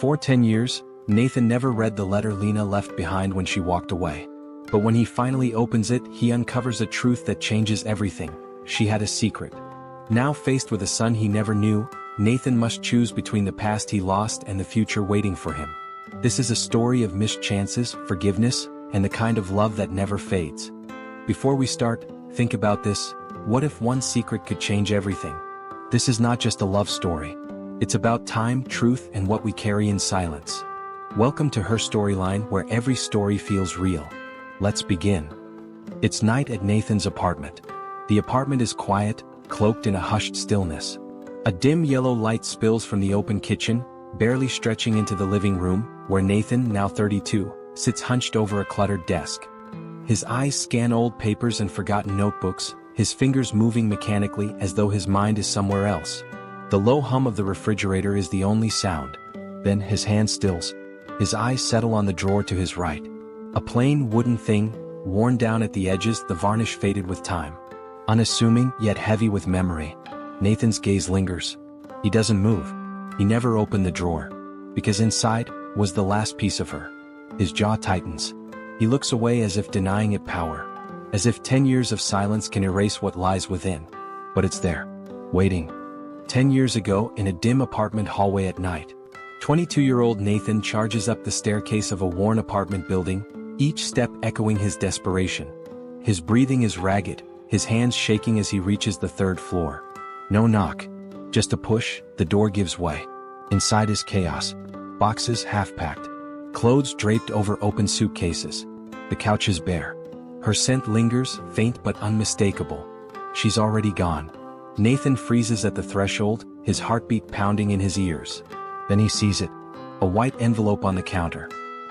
For 10 years, Nathan never read the letter Lena left behind when she walked away. But when he finally opens it, he uncovers a truth that changes everything. She had a secret. Now faced with a son he never knew, Nathan must choose between the past he lost and the future waiting for him. This is a story of missed chances, forgiveness, and the kind of love that never fades. Before we start, think about this. What if one secret could change everything? This is not just a love story. It's about time, truth, and what we carry in silence. Welcome to Her Storyline, where every story feels real. Let's begin. It's night at Nathan's apartment. The apartment is quiet, cloaked in a hushed stillness. A dim yellow light spills from the open kitchen, barely stretching into the living room, where Nathan, now 32, sits hunched over a cluttered desk. His eyes scan old papers and forgotten notebooks, his fingers moving mechanically as though his mind is somewhere else. The low hum of the refrigerator is the only sound. Then his hand stills. His eyes settle on the drawer to his right. A plain wooden thing, worn down at the edges, the varnish faded with time. Unassuming, yet heavy with memory. Nathan's gaze lingers. He doesn't move. He never opened the drawer. Because inside was the last piece of her. His jaw tightens. He looks away as if denying it power. As if 10 years of silence can erase what lies within. But it's there. Waiting. 10 years ago, in a dim apartment hallway at night, 22-year-old Nathan charges up the staircase of a worn apartment building, each step echoing his desperation. His breathing is ragged, his hands shaking as he reaches the third floor. No knock. Just a push, the door gives way. Inside is chaos. Boxes half-packed. Clothes draped over open suitcases. The couch is bare. Her scent lingers, faint but unmistakable. She's already gone. Nathan freezes at the threshold, his heartbeat pounding in his ears. Then he sees it. A white envelope on the counter.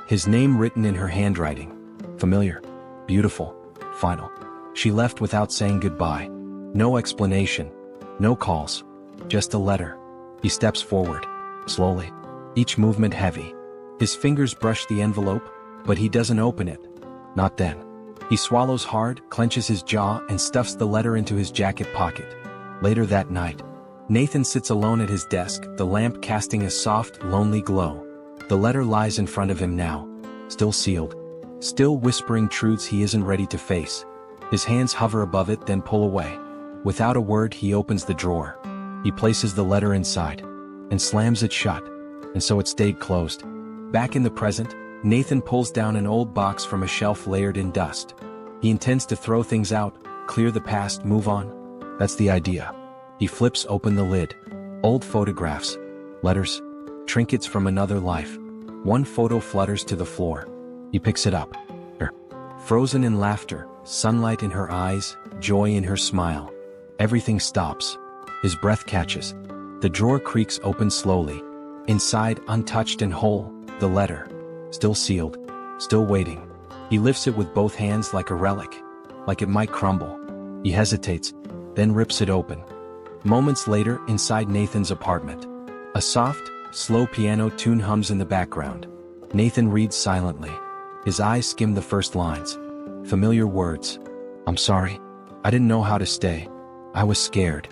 His name written in her handwriting. Familiar. Beautiful. Final. She left without saying goodbye. No explanation. No calls. Just a letter. He steps forward. Slowly. Each movement heavy. His fingers brush the envelope, but he doesn't open it. Not then. He swallows hard, clenches his jaw, and stuffs the letter into his jacket pocket. Later that night, Nathan sits alone at his desk, the lamp casting a soft, lonely glow. The letter lies in front of him now. Still sealed. Still whispering truths he isn't ready to face. His hands hover above it, then pull away. Without a word, he opens the drawer. He places the letter inside. And slams it shut. And so it stayed closed. Back in the present, Nathan pulls down an old box from a shelf layered in dust. He intends to throw things out, clear the past, move on. That's the idea. He flips open the lid. Old photographs. Letters. Trinkets from another life. One photo flutters to the floor. He picks it up. Her. Frozen in laughter, sunlight in her eyes, joy in her smile. Everything stops. His breath catches. The drawer creaks open slowly. Inside, untouched and whole, the letter. Still sealed. Still waiting. He lifts it with both hands like a relic. Like it might crumble. He hesitates, then rips it open. Moments later, inside Nathan's apartment. A soft, slow piano tune hums in the background. Nathan reads silently. His eyes skim the first lines. Familiar words. I'm sorry. I didn't know how to stay. I was scared.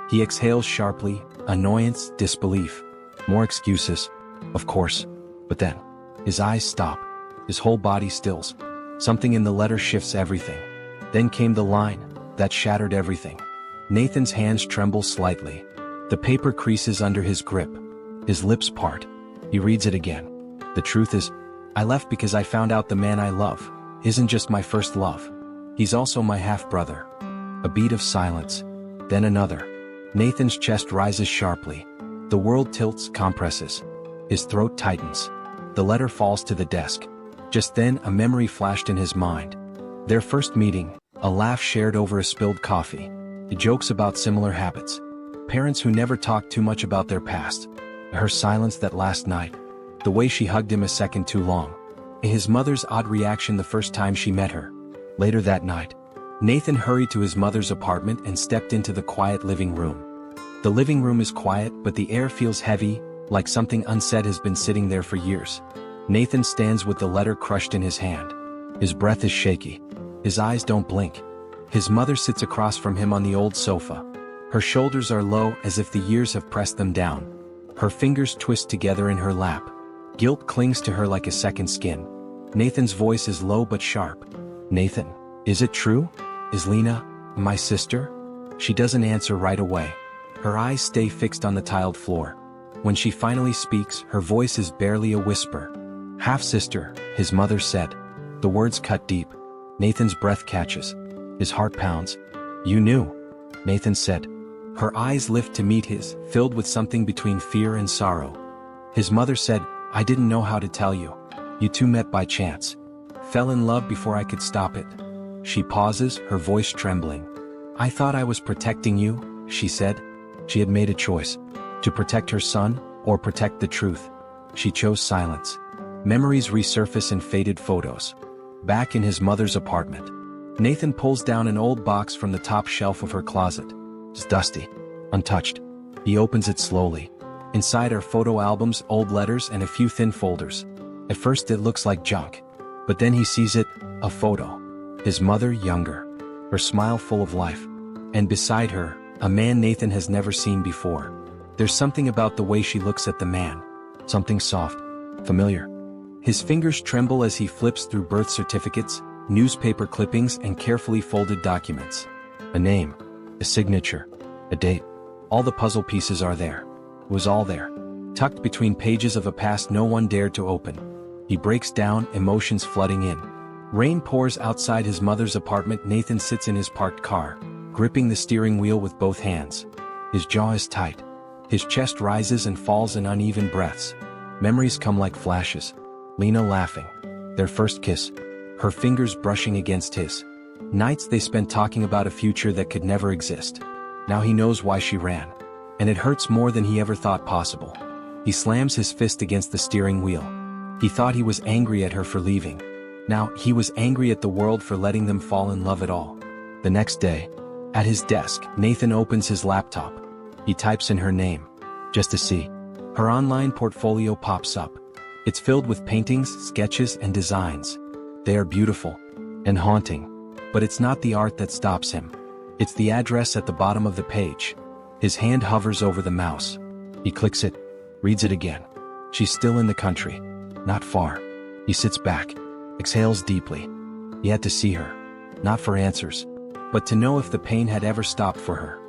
He exhales sharply, annoyance, disbelief. More excuses. Of course. But then, his eyes stop. His whole body stills. Something in the letter shifts everything. Then came the line that shattered everything. Nathan's hands tremble slightly. The paper creases under his grip. His lips part. He reads it again. The truth is, I left because I found out the man I love isn't just my first love. He's also my half-brother. A beat of silence. Then another. Nathan's chest rises sharply. The world tilts, compresses. His throat tightens. The letter falls to the desk. Just then, a memory flashed in his mind. Their first meeting, a laugh shared over a spilled coffee. Jokes about similar habits. Parents who never talked too much about their past. Her silence that last night. The way she hugged him a second too long. His mother's odd reaction the first time she met her. Later that night, Nathan hurried to his mother's apartment and stepped into the quiet living room. The living room is quiet, but the air feels heavy, like something unsaid has been sitting there for years. Nathan stands with the letter crushed in his hand. His breath is shaky. His eyes don't blink. His mother sits across from him on the old sofa. Her shoulders are low as if the years have pressed them down. Her fingers twist together in her lap. Guilt clings to her like a second skin. Nathan's voice is low but sharp. "Nathan, is it true? Is Lena my sister?" She doesn't answer right away. Her eyes stay fixed on the tiled floor. When she finally speaks, her voice is barely a whisper. "Half-sister," his mother said. The words cut deep. Nathan's breath catches. His heart pounds. "You knew," Nathan said. Her eyes lift to meet his, filled with something between fear and sorrow. His mother said, "I didn't know how to tell you. You two met by chance. Fell in love before I could stop it." She pauses, her voice trembling. "I thought I was protecting you," she said. She had made a choice. To protect her son, or protect the truth. She chose silence. Memories resurface in faded photos. Back in his mother's apartment, Nathan pulls down an old box from the top shelf of her closet. It's dusty, untouched. He opens it slowly. Inside are photo albums, old letters, and a few thin folders. At first it looks like junk. But then he sees it, a photo. His mother younger. Her smile full of life. And beside her, a man Nathan has never seen before. There's something about the way she looks at the man. Something soft, familiar. His fingers tremble as he flips through birth certificates, newspaper clippings, and carefully folded documents. A name, a signature, a date. All the puzzle pieces are there. It was all there. Tucked between pages of a past no one dared to open. He breaks down, emotions flooding in. Rain pours outside his mother's apartment. Nathan sits in his parked car, gripping the steering wheel with both hands. His jaw is tight. His chest rises and falls in uneven breaths. Memories come like flashes. Lena laughing. Their first kiss. Her fingers brushing against his. Nights they spent talking about a future that could never exist. Now he knows why she ran. And it hurts more than he ever thought possible. He slams his fist against the steering wheel. He thought he was angry at her for leaving. Now he was angry at the world for letting them fall in love at all. The next day, at his desk, Nathan opens his laptop. He types in her name. Just to see. Her online portfolio pops up. It's filled with paintings, sketches, and designs. They are beautiful and haunting. But it's not the art that stops him. It's the address at the bottom of the page. His hand hovers over the mouse. He clicks it, reads it again. She's still in the country. Not far. He sits back, exhales deeply. He had to see her. Not for answers, but to know if the pain had ever stopped for her.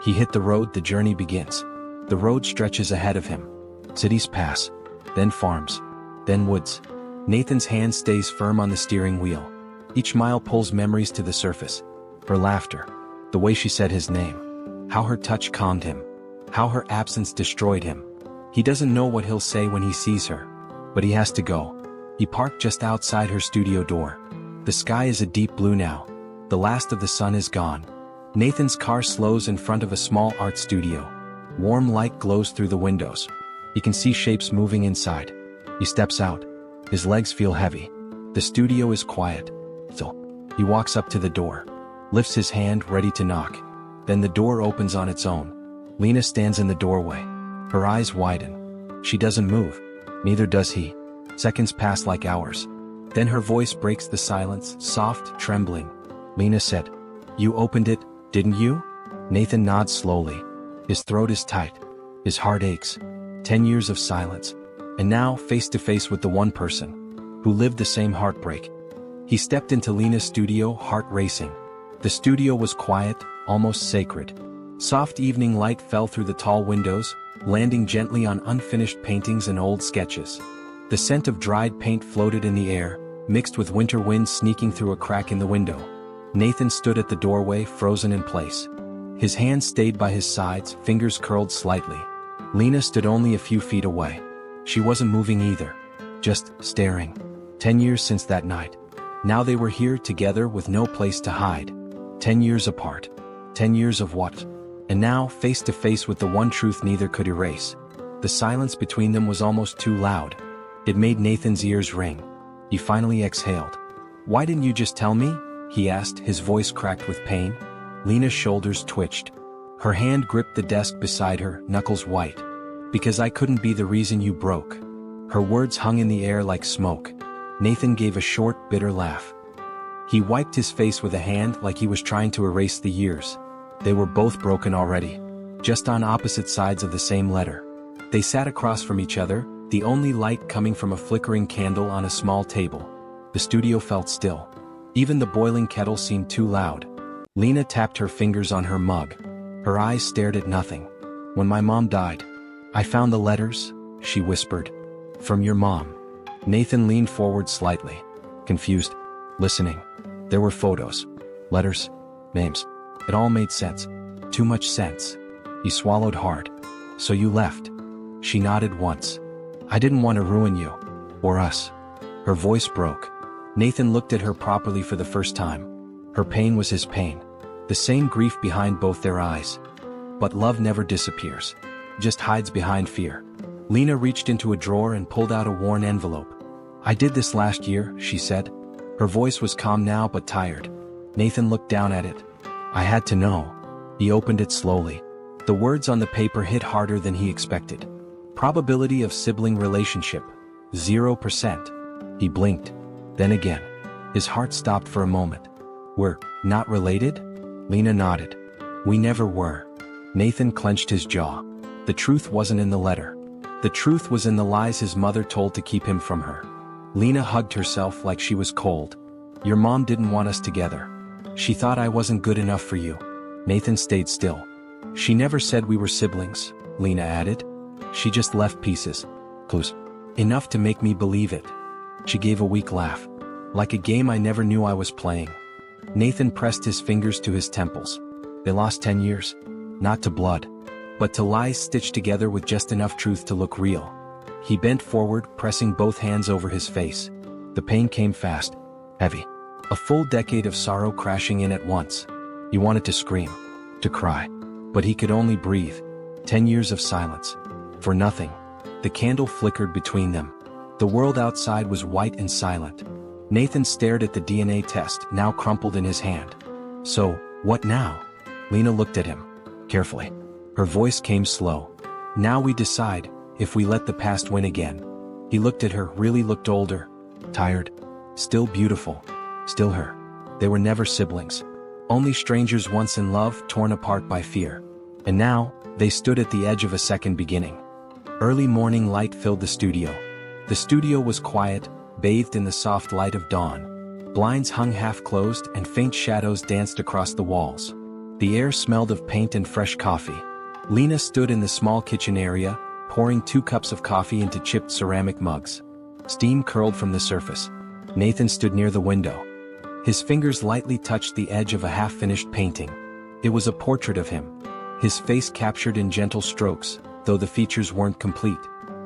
He hit the road. The journey begins. The road stretches ahead of him. Cities pass, then farms, then woods. Nathan's hand stays firm on the steering wheel. Each mile pulls memories to the surface. Her laughter, the way she said his name, how her touch calmed him, how her absence destroyed him. He doesn't know what he'll say when he sees her, but he has to go. He parked just outside her studio door. The sky is a deep blue now. The last of the sun is gone. Nathan's car slows in front of a small art studio. Warm light glows through the windows. He can see shapes moving inside. He steps out. His legs feel heavy. The studio is quiet. So, he walks up to the door, lifts his hand ready to knock. Then the door opens on its own. Lena stands in the doorway. Her eyes widen. She doesn't move. Neither does he. Seconds pass like hours. Then her voice breaks the silence, soft, trembling. Lena said, "You opened it, didn't you?" Nathan nods slowly. His throat is tight. His heart aches. 10 years of silence. And now, face to face with the one person who lived the same heartbreak. He stepped into Lena's studio, heart racing. The studio was quiet, almost sacred. Soft evening light fell through the tall windows, landing gently on unfinished paintings and old sketches. The scent of dried paint floated in the air, mixed with winter wind sneaking through a crack in the window. Nathan stood at the doorway, frozen in place. His hands stayed by his sides, fingers curled slightly. Lena stood only a few feet away. She wasn't moving either, just staring. 10 years since that night. Now they were here together with no place to hide. 10 years apart. 10 years of what? And now, face to face with the one truth neither could erase. The silence between them was almost too loud. It made Nathan's ears ring. He finally exhaled. "Why didn't you just tell me?" he asked, his voice cracked with pain. Lena's shoulders twitched. Her hand gripped the desk beside her, knuckles white. "Because I couldn't be the reason you broke." Her words hung in the air like smoke. Nathan gave a short, bitter laugh. He wiped his face with a hand like he was trying to erase the years. They were both broken already, just on opposite sides of the same letter. They sat across from each other, the only light coming from a flickering candle on a small table. The studio felt still. Even the boiling kettle seemed too loud. Lena tapped her fingers on her mug. Her eyes stared at nothing. When my mom died, I found the letters, she whispered. From your mom. Nathan leaned forward slightly, confused, listening. There were photos, letters, names. It all made sense. Too much sense. He swallowed hard. So you left. She nodded once. I didn't want to ruin you. Or us. Her voice broke. Nathan looked at her properly for the first time. Her pain was his pain. The same grief behind both their eyes. But love never disappears. Just hides behind fear. Lena reached into a drawer and pulled out a worn envelope. I did this last year, she said. Her voice was calm now but tired. Nathan looked down at it. I had to know. He opened it slowly. The words on the paper hit harder than he expected. Probability of sibling relationship. 0%. He blinked. Then again. His heart stopped for a moment. We're not related? Lena nodded. We never were. Nathan clenched his jaw. The truth wasn't in the letter. The truth was in the lies his mother told to keep him from her. Lena hugged herself like she was cold. Your mom didn't want us together. She thought I wasn't good enough for you. Nathan stayed still. She never said we were siblings, Lena added. She just left pieces. Clues. Enough to make me believe it. She gave a weak laugh. Like a game I never knew I was playing. Nathan pressed his fingers to his temples. They lost 10 years. Not to blood. But to lies stitched together with just enough truth to look real. He bent forward, pressing both hands over his face. The pain came fast. Heavy. A full decade of sorrow crashing in at once. He wanted to scream. To cry. But he could only breathe. 10 years of silence. For nothing. The candle flickered between them. The world outside was white and silent. Nathan stared at the DNA test, now crumpled in his hand. So, what now? Lena looked at him. Carefully. Her voice came slow. Now we decide, if we let the past win again. He looked at her, really looked older. Tired. Still beautiful. Still her. They were never siblings. Only strangers once in love, torn apart by fear. And now, they stood at the edge of a second beginning. Early morning light filled the studio. The studio was quiet, bathed in the soft light of dawn. Blinds hung half-closed and faint shadows danced across the walls. The air smelled of paint and fresh coffee. Lena stood in the small kitchen area, pouring 2 cups of coffee into chipped ceramic mugs. Steam curled from the surface. Nathan stood near the window. His fingers lightly touched the edge of a half-finished painting. It was a portrait of him. His face captured in gentle strokes, though the features weren't complete.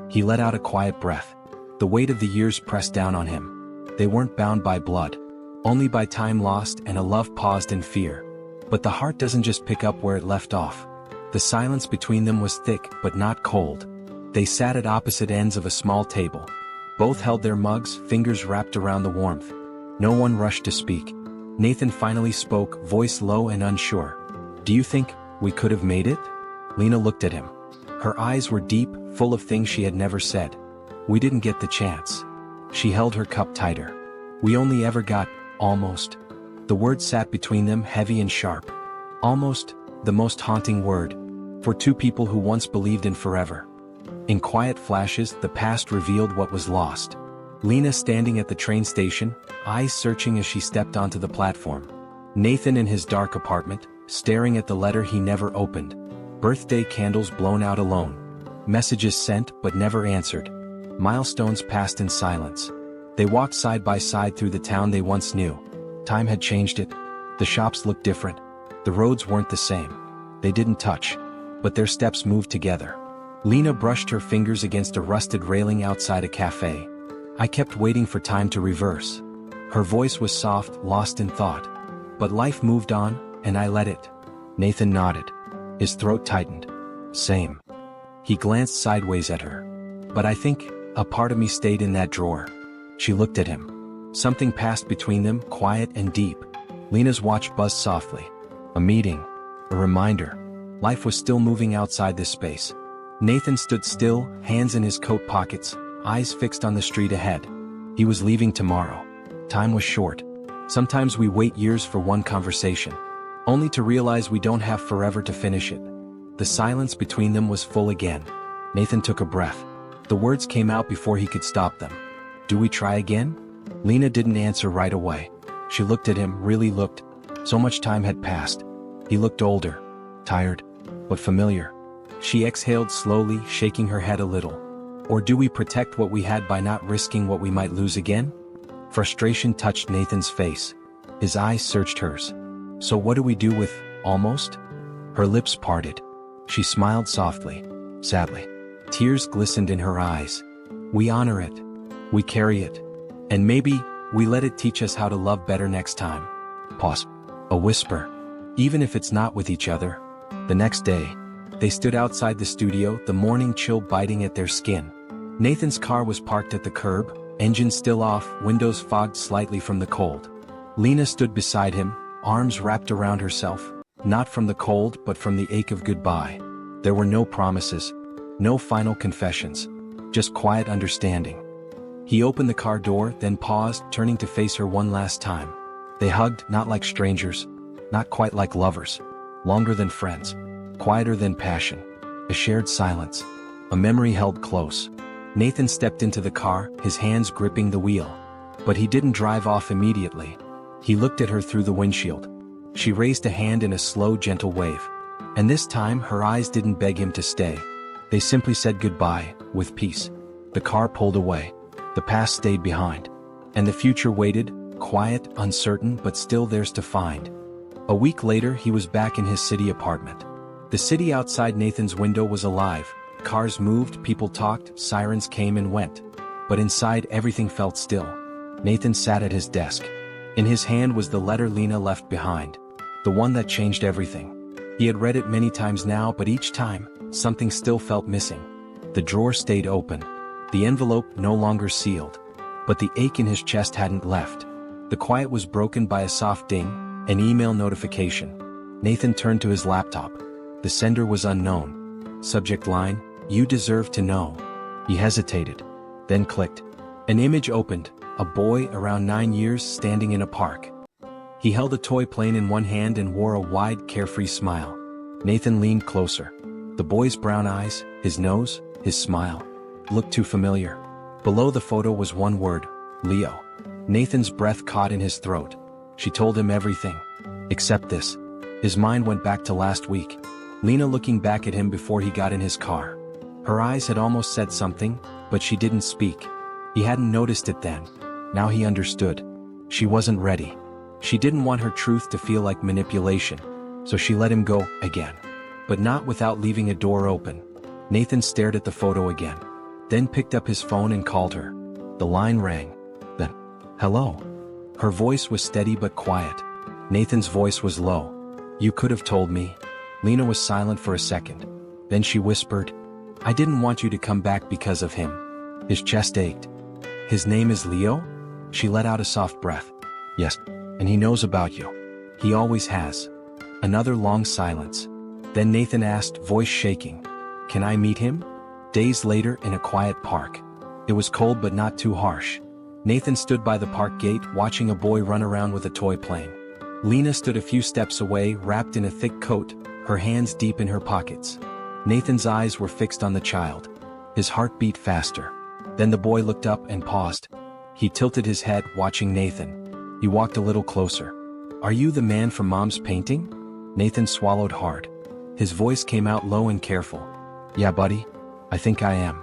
He let out a quiet breath. The weight of the years pressed down on him. They weren't bound by blood. Only by time lost and a love paused in fear. But the heart doesn't just pick up where it left off. The silence between them was thick but not cold. They sat at opposite ends of a small table. Both held their mugs, fingers wrapped around the warmth. No one rushed to speak. Nathan finally spoke, voice low and unsure. Do you think we could have made it? Lena looked at him. Her eyes were deep, full of things she had never said. We didn't get the chance. She held her cup tighter. We only ever got, almost. The word sat between them, heavy and sharp. Almost, the most haunting word. For 2 people who once believed in forever. In quiet flashes, the past revealed what was lost. Lena standing at the train station, eyes searching as she stepped onto the platform. Nathan in his dark apartment, staring at the letter he never opened. Birthday candles blown out alone. Messages sent but never answered. Milestones passed in silence. They walked side by side through the town they once knew. Time had changed it. The shops looked different. The roads weren't the same. They didn't touch. But their steps moved together. Lena brushed her fingers against a rusted railing outside a cafe. I kept waiting for time to reverse. Her voice was soft, lost in thought. But life moved on, and I let it. Nathan nodded. His throat tightened. Same. He glanced sideways at her. But I think, a part of me stayed in that drawer. She looked at him. Something passed between them, quiet and deep. Lena's watch buzzed softly. A meeting. A reminder. Life was still moving outside this space. Nathan stood still, hands in his coat pockets, eyes fixed on the street ahead. He was leaving tomorrow. Time was short. Sometimes we wait years for one conversation, only to realize we don't have forever to finish it. The silence between them was full again. Nathan took a breath. The words came out before he could stop them. Do we try again? Lena didn't answer right away. She looked at him, really looked. So much time had passed. He looked older, tired, but familiar. She exhaled slowly, shaking her head a little. Or do we protect what we had by not risking what we might lose again? Frustration touched Nathan's face. His eyes searched hers. So what do we do with almost? Her lips parted. She smiled softly, sadly. Tears glistened in her eyes. We honor it. We carry it. And maybe we let it teach us how to love better next time. Pause. A whisper. Even if it's not with each other. The next day, they stood outside the studio, the morning chill biting at their skin. Nathan's car was parked at the curb, engine still off, windows fogged slightly from the cold. Lena stood beside him, arms wrapped around herself, not from the cold but from the ache of goodbye. There were no promises, no final confessions, just quiet understanding. He opened the car door, then paused, turning to face her one last time. They hugged, not like strangers, not quite like lovers, longer than friends, quieter than passion, a shared silence, a memory held close. Nathan stepped into the car, his hands gripping the wheel. But he didn't drive off immediately. He looked at her through the windshield. She raised a hand in a slow, gentle wave. And this time, her eyes didn't beg him to stay. They simply said goodbye, with peace. The car pulled away. The past stayed behind. And the future waited, quiet, uncertain, but still theirs to find. A week later, he was back in his city apartment. The city outside Nathan's window was alive. Cars moved, people talked, sirens came and went. But inside, everything felt still. Nathan sat at his desk. In his hand was the letter Lena left behind. The one that changed everything. He had read it many times now, but each time, something still felt missing. The drawer stayed open. The envelope no longer sealed. But the ache in his chest hadn't left. The quiet was broken by a soft ding, an email notification. Nathan turned to his laptop. The sender was unknown. Subject line, "You deserve to know." He hesitated, then clicked. An image opened, a boy around 9 years standing in a park. He held a toy plane in one hand and wore a wide, carefree smile. Nathan leaned closer. The boy's brown eyes, his nose, his smile, looked too familiar. Below the photo was one word, Leo. Nathan's breath caught in his throat. She told him everything. Except this. His mind went back to last week. Lena looking back at him before he got in his car. Her eyes had almost said something, but she didn't speak. He hadn't noticed it then. Now he understood. She wasn't ready. She didn't want her truth to feel like manipulation, so she let him go again. But not without leaving a door open. Nathan stared at the photo again, then picked up his phone and called her. The line rang. Then, hello. Her voice was steady but quiet. Nathan's voice was low. You could have told me. Lena was silent for a second. Then she whispered, I didn't want you to come back because of him. His chest ached. His name is Leo? She let out a soft breath. Yes, and he knows about you. He always has. Another long silence. Then Nathan asked, voice shaking, can I meet him? Days later in a quiet park. It was cold but not too harsh. Nathan stood by the park gate watching a boy run around with a toy plane. Lena stood a few steps away, wrapped in a thick coat, her hands deep in her pockets. Nathan's eyes were fixed on the child. His heart beat faster. Then the boy looked up and paused. He tilted his head, watching Nathan. He walked a little closer. Are you the man from Mom's painting? Nathan swallowed hard. His voice came out low and careful. Yeah, buddy. I think I am.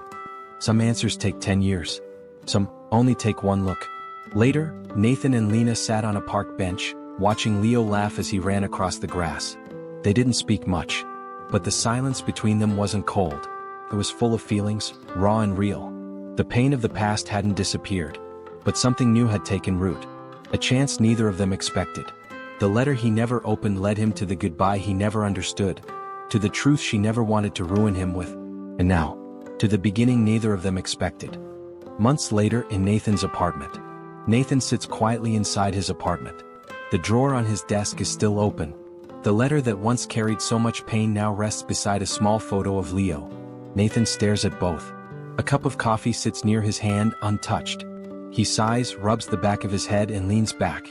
Some answers take 10 years. Some only take one look. Later, Nathan and Lena sat on a park bench, watching Leo laugh as he ran across the grass. They didn't speak much. But the silence between them wasn't cold. It was full of feelings, raw and real. The pain of the past hadn't disappeared. But something new had taken root. A chance neither of them expected. The letter he never opened led him to the goodbye he never understood. To the truth she never wanted to ruin him with. And now, to the beginning neither of them expected. Months later in Nathan's apartment. Nathan sits quietly inside his apartment. The drawer on his desk is still open. The letter that once carried so much pain now rests beside a small photo of Leo. Nathan stares at both. A cup of coffee sits near his hand, untouched. He sighs, rubs the back of his head and leans back.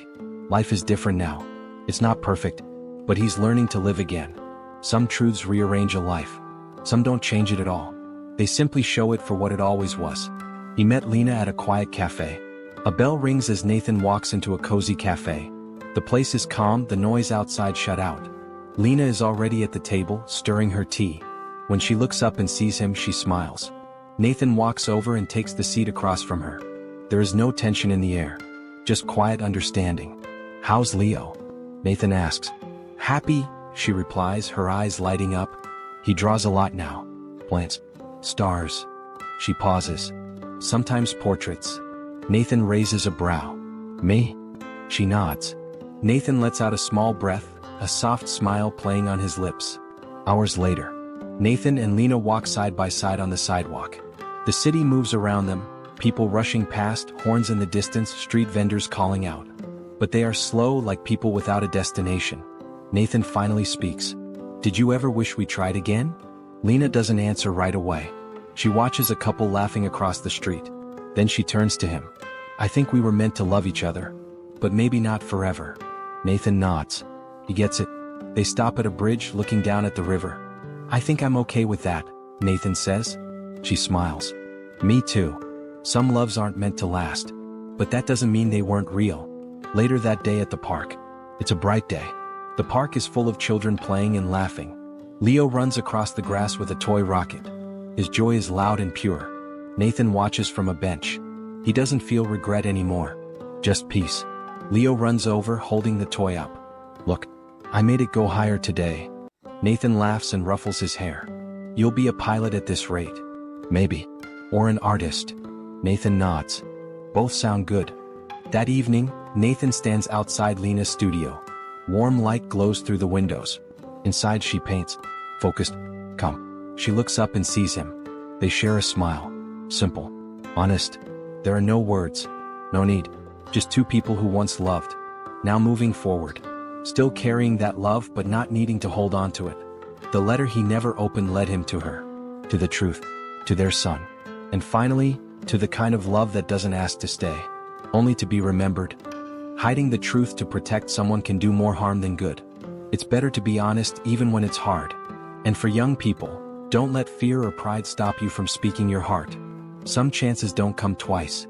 Life is different now. It's not perfect, but he's learning to live again. Some truths rearrange a life. Some don't change it at all. They simply show it for what it always was. He met Lena at a quiet cafe. A bell rings as Nathan walks into a cozy cafe. The place is calm, the noise outside shut out. Lena is already at the table, stirring her tea. When she looks up and sees him, she smiles. Nathan walks over and takes the seat across from her. There is no tension in the air. Just quiet understanding. "How's Leo?" Nathan asks. "Happy," she replies, her eyes lighting up. "He draws a lot now. Plants. Stars." She pauses. "Sometimes portraits." Nathan raises a brow. "Me?" She nods. Nathan lets out a small breath, a soft smile playing on his lips. Hours later, Nathan and Lena walk side by side on the sidewalk. The city moves around them, people rushing past, horns in the distance, street vendors calling out. But they are slow, like people without a destination. Nathan finally speaks. "Did you ever wish we tried again?" Lena doesn't answer right away. She watches a couple laughing across the street. Then she turns to him. "I think we were meant to love each other. But maybe not forever." Nathan nods. He gets it. They stop at a bridge, looking down at the river. "I think I'm okay with that," Nathan says. She smiles. "Me too. Some loves aren't meant to last. But that doesn't mean they weren't real." Later that day at the park. It's a bright day. The park is full of children playing and laughing. Leo runs across the grass with a toy rocket. His joy is loud and pure. Nathan watches from a bench. He doesn't feel regret anymore. Just peace. Leo runs over, holding the toy up. "Look, I made it go higher today." Nathan laughs and ruffles his hair. "You'll be a pilot at this rate." "Maybe. Or an artist." Nathan nods. Both sound good. That evening, Nathan stands outside Lena's studio. Warm light glows through the windows. Inside she paints. Focused. "Come." She looks up and sees him. They share a smile. Simple. Honest. There are no words. No need. Just two people who once loved. Now moving forward. Still carrying that love but not needing to hold on to it. The letter he never opened led him to her. To the truth. To their son. And finally, to the kind of love that doesn't ask to stay. Only to be remembered. Hiding the truth to protect someone can do more harm than good. It's better to be honest even when it's hard. And for young people, don't let fear or pride stop you from speaking your heart. Some chances don't come twice.